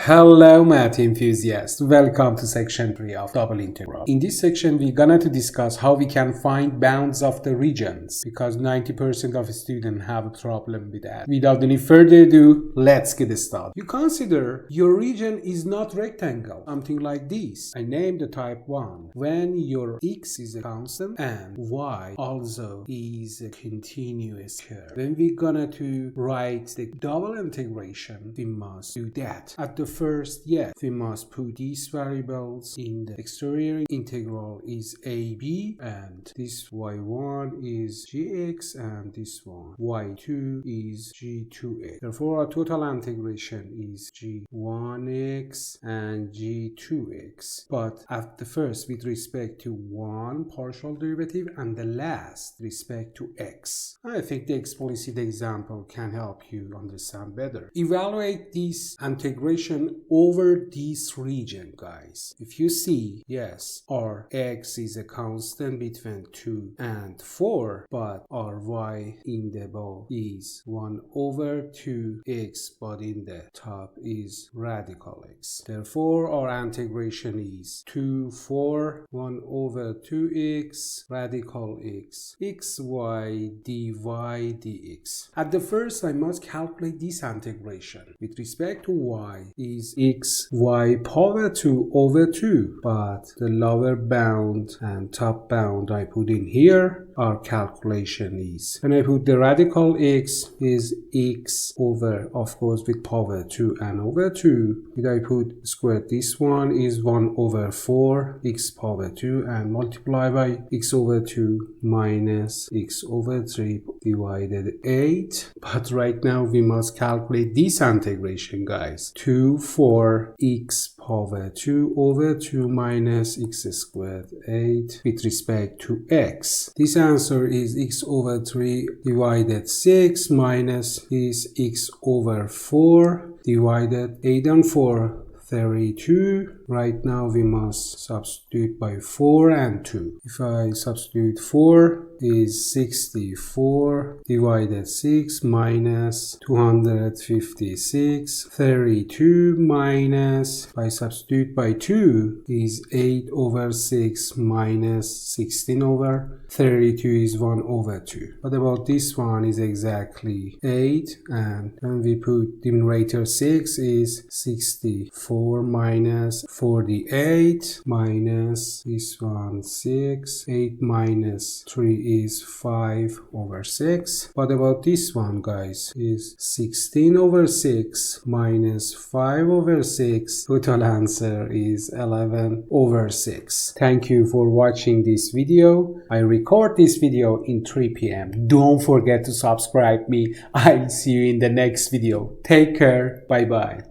Hello math enthusiasts, welcome to section 3 of double integral. In this section we're gonna to discuss how we can find bounds of the regions because 90% of students have a problem with that. Without any further ado, let's get started. You consider your region is not rectangle, something like this. I named the type 1 when your x is a constant and y also is a continuous curve. When we're gonna to write the double integration, we must do that. At the first, yes, we must put these variables in the exterior integral is AB, and this y1 is gx, and this one y2 is g2x. Therefore, our total integration is g1x and g2x. But at the first, with respect to one partial derivative, and the last respect to x. I think the explicit example can help you understand better. Evaluate this integration over this region, guys. If you see, yes, our x is a constant between 2 and 4, but our y in the bowl is 1 over 2x, but in the top is radical x. Therefore, our integration is 2, 4, 1 over 2x, radical x, xy dy dx. At the first, I must calculate this integration. With respect to y is xy power 2 over 2, but the lower bound and top bound I put in here, our calculation is. When I put the radical x is x over, of course, with power 2 and over 2. If I put square, this one is 1 over 4 x power 2 and multiply by x over 2 minus x over 3 divided 8. But right now we must calculate this integration, guys. 2, 4 x power 2 over 2 minus x squared 8 with respect to x. This answer is x over 3 divided 6 minus is x over 4 divided 8 and 4, 32. Right now we must substitute by 4 and 2. If I substitute 4 is 64 divided 6 minus 256. 32 minus, if I substitute by 2 is 8 over 6 minus 16 over 32 is 1 over 2. What about this one is exactly 8, and when we put numerator 6 is 64 minus 48 minus this one 6, 8 minus 3 is 5 over 6. What about this one, guys? Is 16 over 6 minus 5 over 6. Total answer is 11 over 6. Thank you for watching this video. I record this video in 3 p.m. Don't forget to subscribe me. I'll see you in the next video. Take care. Bye bye.